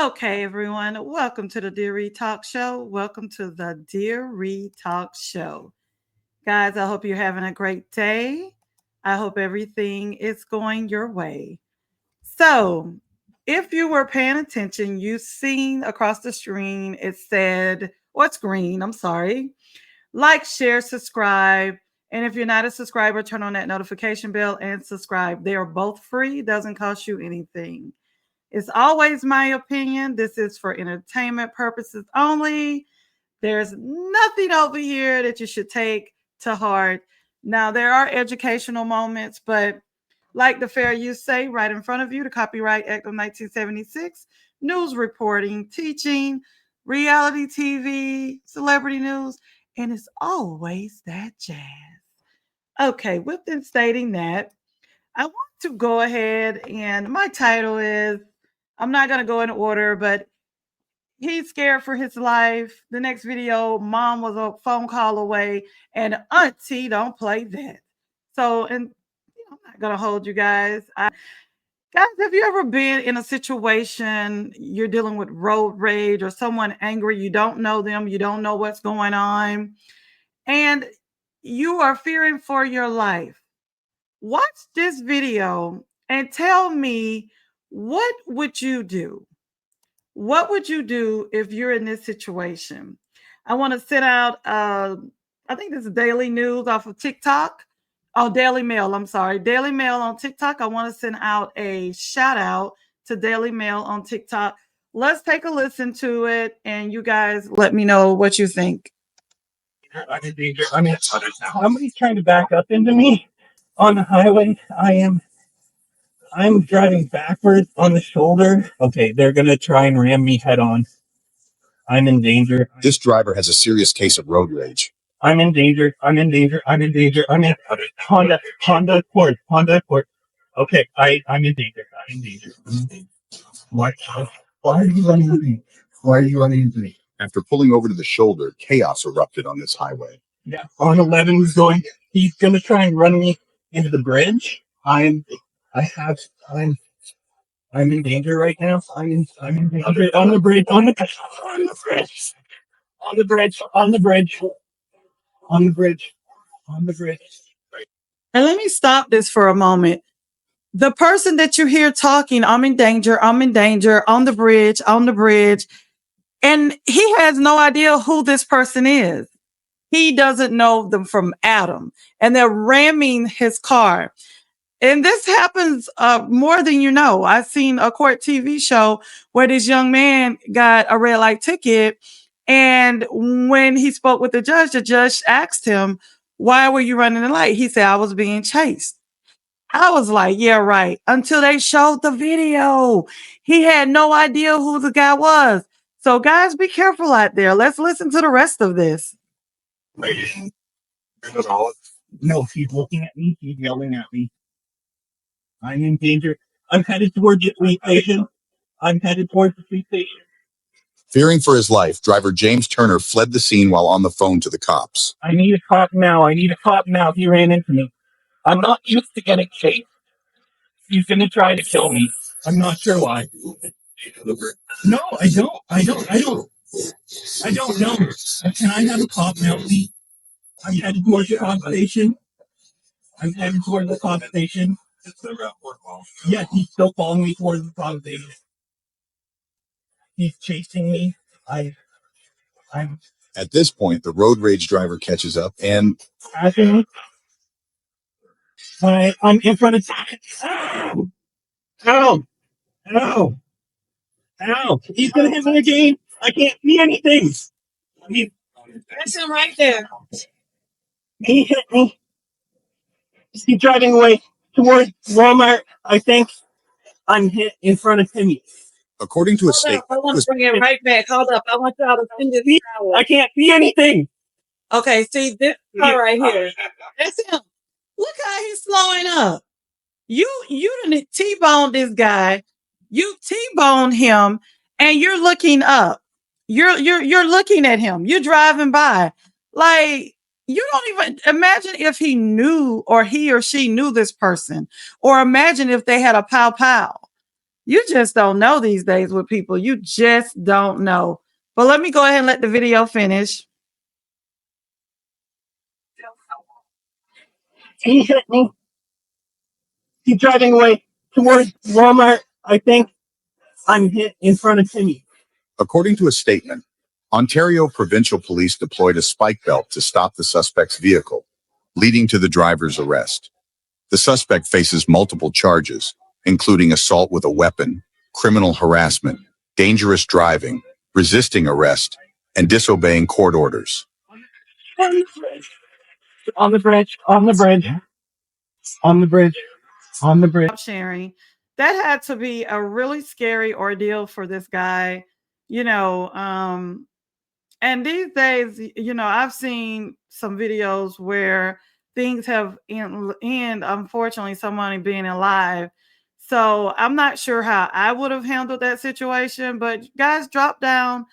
Okay, everyone, welcome to the Dear Reed Talk Show. Welcome to the Dear Reed Talk Show. Guys, I hope you're having a great day. I hope everything is going your way. So, if you were paying attention, you've seen across the screen it said, or screen, I'm sorry, like, share, subscribe. And if you're not a subscriber, turn on that notification bell and subscribe. They are both free, doesn't cost you anything. It's always my opinion. This is for entertainment purposes only. There's nothing over here that you should take to heart. Now, there are educational moments, but like the fair use say right in front of you, the Copyright Act of 1976, news reporting, teaching, reality TV, celebrity news, and it's always that jazz. Okay, with them stating that, I want to go ahead and my title is I'm not going to go in order, but he's scared for his life. The next video, mom was a phone call away, and auntie don't play that. So, and I'm not going to hold you guys. Guys, have you ever been in a situation you're dealing with road rage or someone angry? You don't know them, you don't know what's going on, and you are fearing for your life. Watch this video and tell me, what would you do? What would you do if you're in this situation? I want to send out, I think this is Daily News off of TikTok. Oh, Daily Mail. I'm sorry. Daily Mail on TikTok. I want to send out a shout out to Daily Mail on TikTok. Let's take a listen to it and you guys let me know what you think. I'm in danger. I mean, somebody's trying to back up into me on the highway. I'm driving backwards on the shoulder. Okay, they're gonna try and ram me head on. I'm in danger. This driver has a serious case of road rage. I'm in danger. I'm in danger. I'm in danger. I'm in Honda Accord. Honda Accord. Okay, I'm in danger. I'm in danger. Why are you running into me? Why are you running into me? After pulling over to the shoulder, chaos erupted on this highway. Yeah, on 11 he's gonna try and run me into the bridge. I'm in danger right now. I'm in danger on the bridge, on the bridge, on the bridge, on the bridge, on the bridge, on the bridge, on the bridge. And let me stop this for a moment. The person that you hear talking, I'm in danger, on the bridge, on the bridge. And he has no idea who this person is. He doesn't know them from Adam. And they're ramming his car. And this happens more than you know. I've seen a court TV show where this young man got a red light ticket. And when he spoke with the judge asked him, why were you running the light? He said, I was being chased. I was like, yeah, right. Until they showed the video. He had no idea who the guy was. So guys, be careful out there. Let's listen to the rest of this. No, he's looking at me. He's yelling at me. I'm in danger. I'm headed towards the police station. I'm headed towards the police station. Fearing for his life, driver James Turner fled the scene while on the phone to the cops. I need a cop now. I need a cop now. He ran into me. I'm not used to getting chased. He's gonna try to kill me. I'm not sure why. No, I don't. I don't know. Can I have a cop now, please? I'm headed towards the cop station. I'm headed towards the cop station. Yes, he's still following me towards the cop station. He's chasing me. I'm At this point, the road rage driver catches up and passing me. I'm in front of. Ow! Ow! Ow! Ow! He's gonna hit me again. I can't see anything. That's him right there. He hit me. He's driving away towards Walmart. I think I'm hit in front of Timmy. according to a statement, I want to bring it right back. Hold up. I want y'all to send this power. I can't see anything. Okay, see this car right here. That's him. Look how he's slowing up. You didn't T-bone this guy. You T-bone him and you're looking up. You're looking at him. You're driving by. Like, you don't even imagine if he knew or he or she knew this person, or imagine if they had a pow pow. You just don't know these days with people. You just don't know. But let me go ahead and let the video finish. He hit me. He's driving away towards Walmart. I think I'm hit in front of Timmy. According to a statement, Ontario Provincial Police deployed a spike belt to stop the suspect's vehicle, leading to the driver's arrest. The suspect faces multiple charges, including assault with a weapon, criminal harassment, dangerous driving, resisting arrest, and disobeying court orders. On the bridge. On the bridge. On the bridge. On the bridge. On the bridge. Sharing. That had to be a really scary ordeal for this guy, you know. And these days, you know, I've seen some videos where things have end unfortunately, somebody being alive. So I'm not sure how I would have handled that situation, but guys, drop down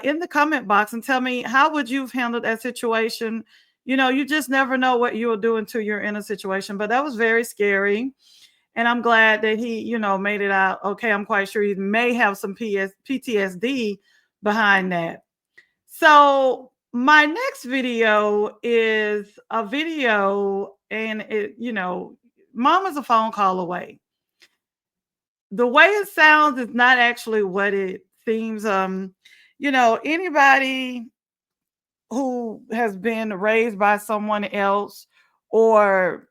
in the comment box and tell me how would you have handled that situation. You know, you just never know what you'll do until you're in a situation. But that was very scary. And I'm glad that he, you know, made it out okay. I'm quite sure he may have some PTSD behind that. So my next video is a video, and it, you know, mom is a phone call away. The way it sounds is not actually what it seems. You know, anybody who has been raised by someone else, or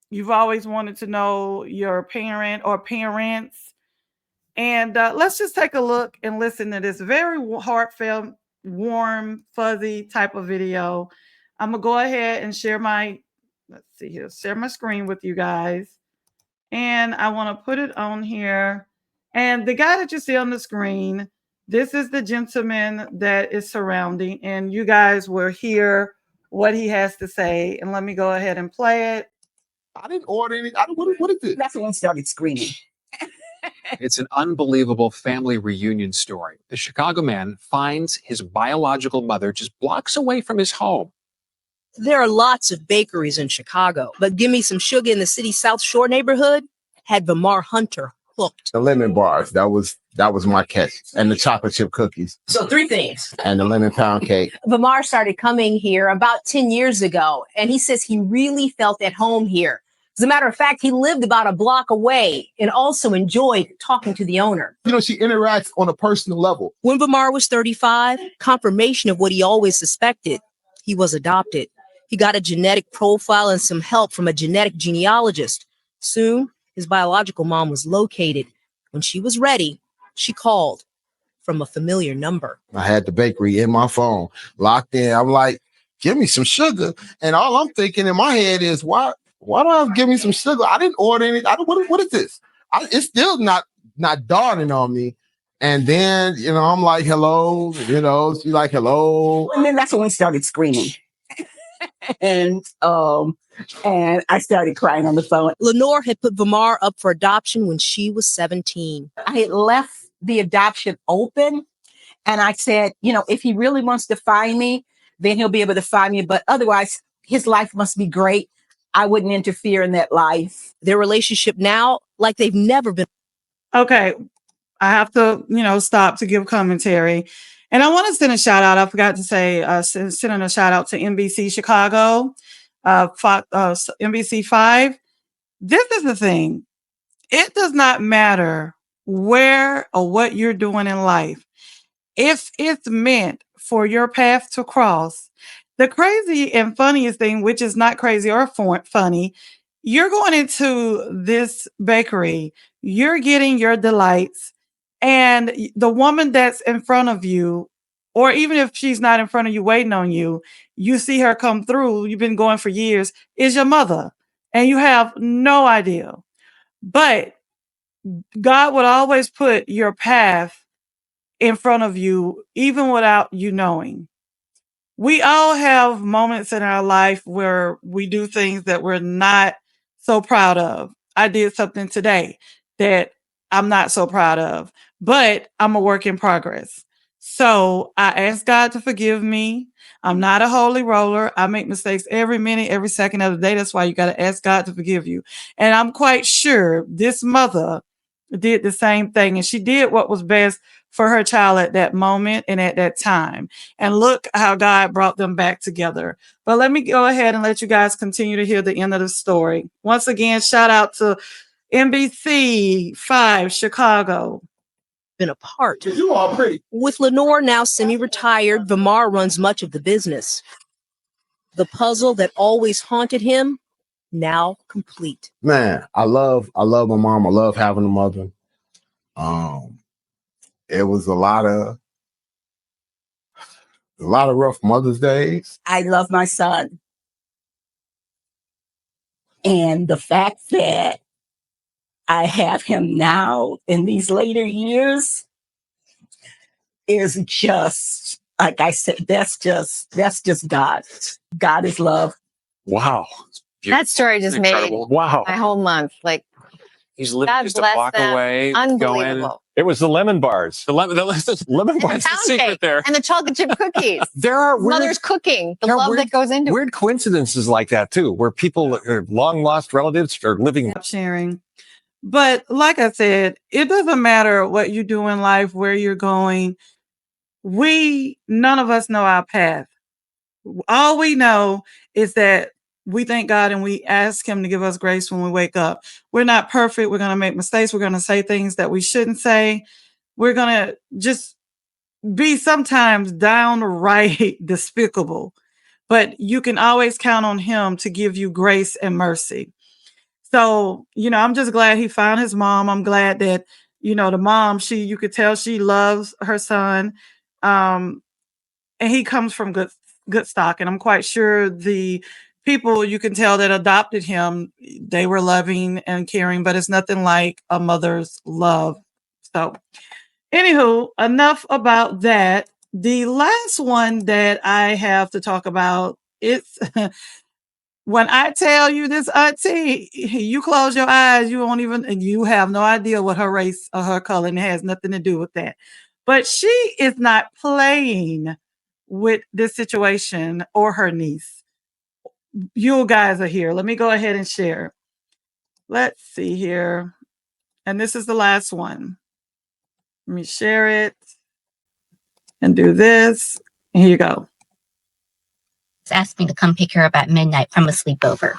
you've always wanted to know your parent or parents. And let's just take a look and listen to this very heartfelt, warm, fuzzy type of video. I'm going to go ahead and share my, let's see here, share my screen with you guys. And I want to put it on here. And the guy that you see on the screen, this is the gentleman that is surrounding, and you guys will hear what he has to say. And let me go ahead and play it. I didn't order any. What is this? That's when started screaming. It's an unbelievable family reunion story. The Chicago man finds his biological mother just blocks away from his home. There are lots of bakeries in Chicago, but Give Me Some Sugar in the city's South Shore neighborhood had Vamar Hunter hooked. The lemon bars. That was my catch, and the chocolate chip cookies, So 3 things. and the lemon pound cake. Vamar started coming here about 10 years ago, and he says he really felt at home here. As a matter of fact, he lived about a block away and also enjoyed talking to the owner. You know, she interacts on a personal level. When Vamar was 35, confirmation of what he always suspected, he was adopted. He got a genetic profile and some help from a genetic genealogist. Soon, his biological mom was located. When she was ready, she called from a familiar number. I had the bakery in my phone, locked in. I'm like, give me some sugar. And all I'm thinking in my head is, why do I have to give me some sugar? I didn't order any. What is this? It's still not dawning on me. And then, you know, I'm like, hello, you know, she's like, hello. And then that's when we started screaming. and I started crying on the phone. Lenore had put Vamar up for adoption when she was 17. I had left the adoption open, and I said, you know, if he really wants to find me, then he'll be able to find me. But otherwise, his life must be great. I wouldn't interfere in that life. Their relationship now, like they've never been. Okay, I have to, you know, stop to give commentary. And I want to send a shout out. I forgot to say, sending a shout out to NBC Chicago, NBC 5. This is the thing. It does not matter where or what you're doing in life. If it's meant for your path to cross, the crazy and funniest thing, which is not crazy or funny, you're going into this bakery, you're getting your delights, and the woman that's in front of you, or even if she's not in front of you waiting on you, you see her come through, you've been going for years, is your mother, and you have no idea. But God would always put your path in front of you, even without you knowing. We all have moments in our life where we do things that we're not so proud of. I did something today that I'm not so proud of, but I'm a work in progress. So I ask God to forgive me. I'm not a holy roller. I make mistakes every minute, every second of the day. That's why you got to ask God to forgive you. And I'm quite sure this mother did the same thing. And she did what was best for her child at that moment and at that time. And look how God brought them back together. But let me go ahead and let you guys continue to hear the end of the story. Once again, shout out to NBC 5 Chicago. Been apart. You all pretty. With Lenore now semi-retired, Vamar runs much of the business. The puzzle that always haunted him, now complete. Man, I love my mom. I love having a mother. It was a lot of rough Mother's Days. I love my son. And the fact that I have him now in these later years is just, like I said, that's just God. God is love. Wow. That story just made Wow. my whole month. Like, He's living God just a bless block them. away. Unbelievable. It was the lemon bars. The lemon bars. The Pound secret cake there. and the chocolate chip cookies. There are Mother's cooking. The love that goes into it. weird coincidences like that too, where people, long lost relatives, are living. Sharing. But like I said, it doesn't matter what you do in life, where you're going. None of us know our path. All we know is that we thank God and we ask him to give us grace when we wake up. We're not perfect. We're going to make mistakes. We're going to say things that we shouldn't say. We're going to just be sometimes downright despicable. But you can always count on him to give you grace and mercy. So, I'm just glad he found his mom. I'm glad that, the mom, you could tell she loves her son. And he comes from good stock. And I'm quite sure the people, you can tell, that adopted him, they were loving and caring, but it's nothing like a mother's love. So anywho, enough about that. The last one that I have to talk about, it's when I tell you this auntie, you close your eyes, you have no idea what her race or her color, and it has nothing to do with that. But she is not playing with this situation or her niece. You guys are here. Let me go ahead and share. Let's see here. And this is the last one. Let me share it and do this. Here you go. Asked me to come pick her up at midnight from a sleepover.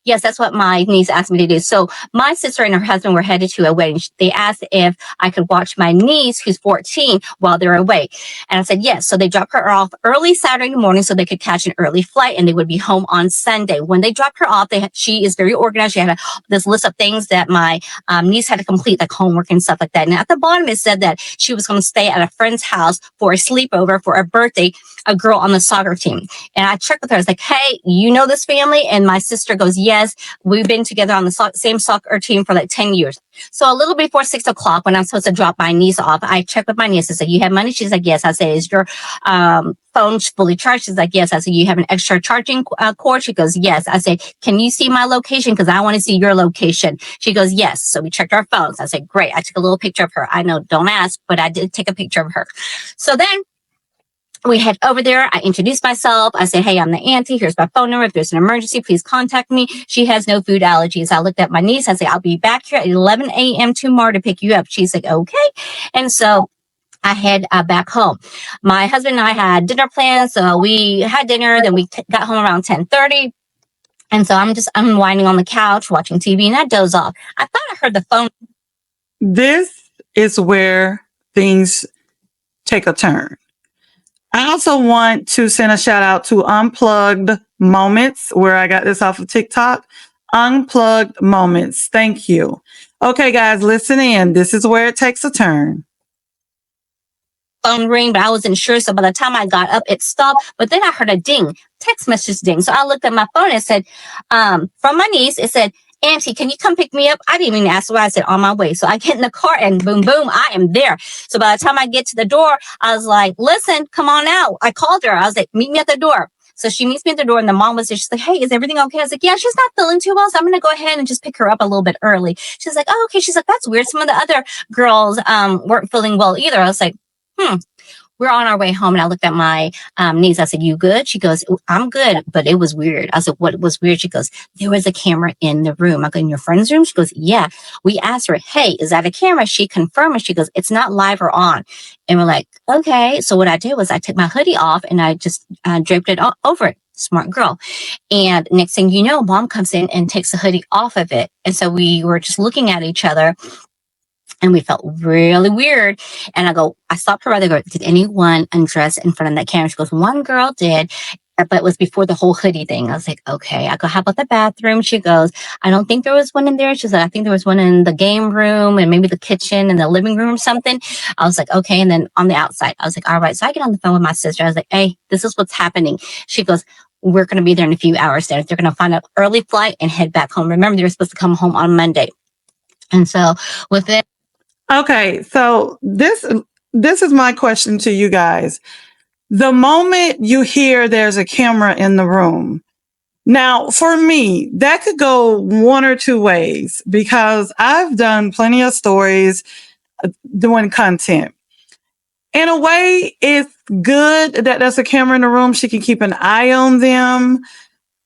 Yes, that's what my niece asked me to do. So my sister and her husband were headed to a wedding. They asked if I could watch my niece, who's 14, while they're away. And I said, yes. So they dropped her off early Saturday morning so they could catch an early flight and they would be home on Sunday. When they dropped her off, she is very organized. She had this list of things that my niece had to complete, like homework and stuff like that. And at the bottom, it said that she was going to stay at a friend's house for a sleepover for a birthday, a girl on the soccer team. And I checked with her. I was like, hey, you know this family? And my sister goes, yes, we've been together on the same soccer team for like 10 years. So a little before 6 o'clock, when I'm supposed to drop my niece off, I checked with my niece. I said, you have money? She's like, yes. I said, is your phone fully charged? She's like, yes. I said, you have an extra charging cord? She goes, yes. I said, can you see my location? Because I want to see your location. She goes, yes. So we checked our phones. I said, great. I took a little picture of her. I know, don't ask, but I did take a picture of her. So then we head over there. I introduced myself. I said, hey, I'm the auntie. Here's my phone number. If there's an emergency, please contact me. She has no food allergies. I looked at my niece. I said, I'll be back here at 11 a.m. tomorrow to pick you up. She's like, okay. And so I head back home. My husband and I had dinner plans. So we had dinner. Then we got home around 10:30. And so I'm just unwinding on the couch, watching TV, and I doze off. I thought I heard the phone. This is where things take a turn. I also want to send a shout out to Unplugged Moments, where I got this off of TikTok. Unplugged Moments. Thank you. Okay, guys, listen in. This is where it takes a turn. Phone ring, but I wasn't sure. So by the time I got up, it stopped. But then I heard a ding, text message ding. So I looked at my phone and it said, from my niece, it said, Auntie, can you come pick me up? I didn't even ask why. I said, on my way. So I get in the car and boom, boom, I am there. So by the time I get to the door, I was like, listen, come on out. I called her. I was like, meet me at the door. So she meets me at the door and the mom was there. She's like, hey, is everything okay? I was like, yeah, she's not feeling too well. So I'm going to go ahead and just pick her up a little bit early. She's like, oh, okay. She's like, that's weird. Some of the other girls weren't feeling well either. I was like, we're on our way home, and I looked at my niece. I said, "You good?" She goes, "I'm good," but it was weird. I said, "What was weird?" She goes, "There was a camera in the room." I go, "In your friend's room?" She goes, "Yeah." We asked her, "Hey, is that a camera?" She confirmed, and she goes, "It's not live or on." And we're like, "Okay." So what I did was I took my hoodie off and I just draped it over it. Smart girl. And next thing you know, mom comes in and takes the hoodie off of it. And so we were just looking at each other. And we felt really weird. And I stopped her right there. "Did anyone undress in front of that camera?" She goes, "One girl did, but it was before the whole hoodie thing." I was like, "Okay." I go, "How about the bathroom?" She goes, "I don't think there was one in there." She said, "I think there was one in the game room and maybe the kitchen and the living room or something." I was like, "Okay." And then on the outside, I was like, "All right." So I get on the phone with my sister. I was like, "Hey, this is what's happening." She goes, "We're going to be there in a few hours. They're going to find an early flight and head back home. Remember, they were supposed to come home on Monday." And so within Okay, so this is my question to you guys. The moment you hear there's a camera in the room, now for me, that could go one or two ways because I've done plenty of stories doing content. In a way, it's good that there's a camera in the room. She can keep an eye on them.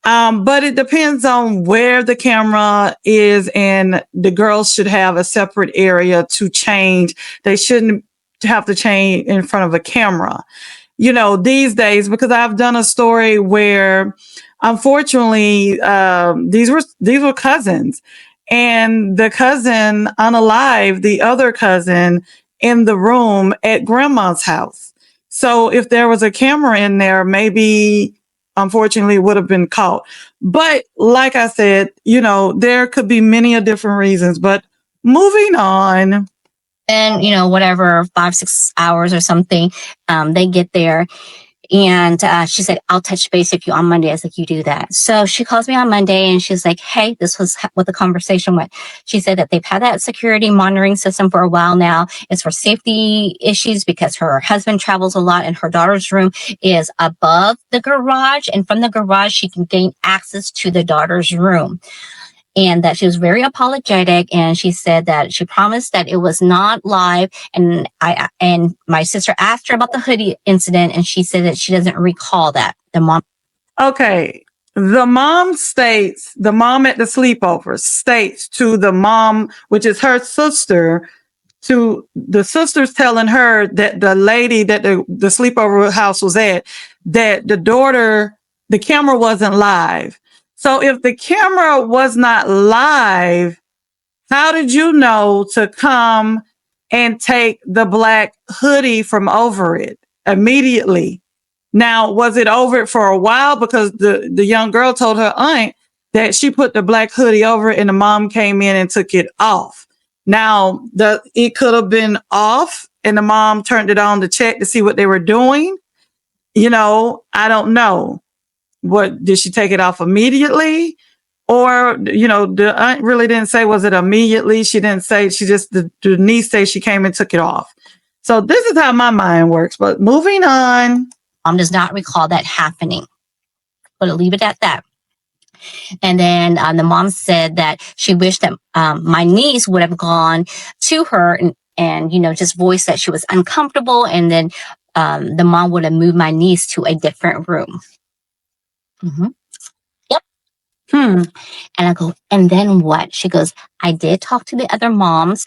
But it depends on where the camera is, and the girls should have a separate area to change. They shouldn't have to change in front of a camera. You know, these days, because I've done a story where unfortunately, these were cousins, and the cousin unalived the other cousin in the room at grandma's house. So if there was a camera in there, maybe unfortunately it would have been caught. But like I said, you know, there could be many a different reasons, but moving on. and whatever 5-6 hours or something, they get there. And she said, "I'll touch base with you on Monday." I was like, "You do that." So she calls me on Monday and she's like, "Hey, this was what the conversation went." She said that they've had that security monitoring system for a while now. It's for safety issues because her husband travels a lot and her daughter's room is above the garage. And from the garage, she can gain access to the daughter's room. And that she was very apologetic, and she said that she promised that it was not live. And my sister asked her about the hoodie incident, and she said that she doesn't recall that. The mom. Okay. The mom at the sleepover states to the mom, which is her sister, to the sisters telling her that the lady that the sleepover house was at, that the camera wasn't live. So if the camera was not live, how did you know to come and take the black hoodie from over it immediately? Now, was it over it for a while? Because the young girl told her aunt that she put the black hoodie over it and the mom came in and took it off. Now, it could have been off and the mom turned it on to check to see what they were doing. You know, I don't know. What did she take it off immediately? Or, the aunt really didn't say, was it immediately? She didn't say, the niece say she came and took it off. So this is how my mind works. But moving on. Mom does not recall that happening. But I'll leave it at that. And then the mom said that she wished that my niece would have gone to her and just voiced that she was uncomfortable. And then the mom would have moved my niece to a different room. Mm-hmm. Yep. And I go, "And then what?" She goes, "I did talk to the other moms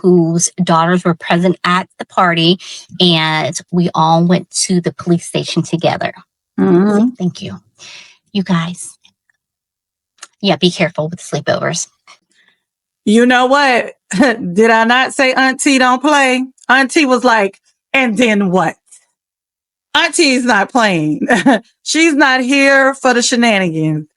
whose daughters were present at the party, and we all went to the police station together." Mm-hmm. Thank you. You guys. Yeah, be careful with sleepovers. You know what? Did I not say Auntie don't play? Auntie was like, "And then what?" Auntie's not playing. She's not here for the shenanigans.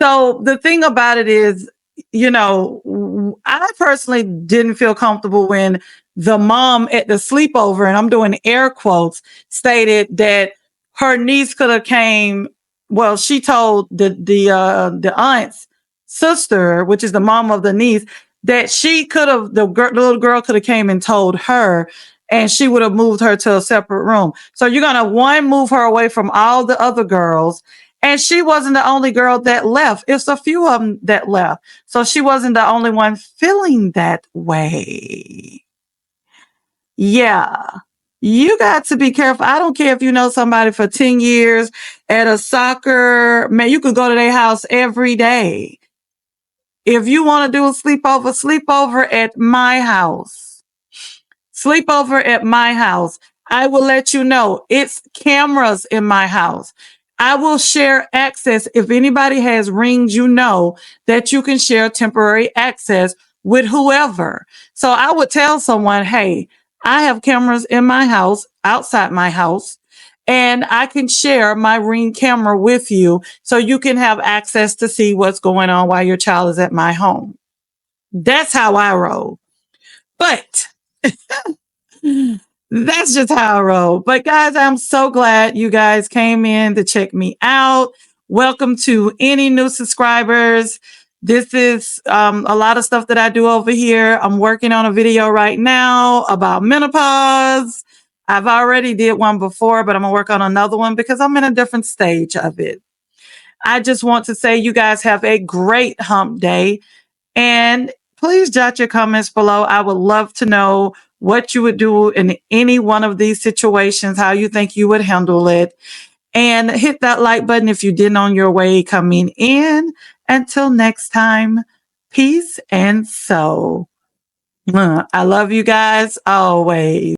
So the thing about it is, I personally didn't feel comfortable when the mom at the sleepover, and I'm doing air quotes, stated that her niece could have came. Well, she told the aunt's sister, which is the mom of the niece, that she could have, the little girl could have came and told her, and she would have moved her to a separate room. So you're going to move her away from all the other girls. And she wasn't the only girl that left. It's a few of them that left. So she wasn't the only one feeling that way. Yeah. You got to be careful. I don't care if you know somebody for 10 years at a soccer, man, you could go to their house every day. If you want to do a sleepover at my house. Sleepover at my house. I will let you know. It's cameras in my house. I will share access. If anybody has rings, you know that you can share temporary access with whoever. So I would tell someone, hey, I have cameras in my house, outside my house, and I can share my Ring camera with you so you can have access to see what's going on while your child is at my home. That's how I roll. But that's just how I roll. But guys, I'm so glad you guys came in to check me out. Welcome to any new subscribers. This is a lot of stuff that I do over here. I'm working on a video right now about menopause. I've already did one before, but I'm gonna work on another one because I'm in a different stage of it. I just want to say you guys have a great hump day. And please jot your comments below. I would love to know what you would do in any one of these situations, how you think you would handle it. And hit that like button if you didn't on your way coming in. Until next time, peace and soul. I love you guys always.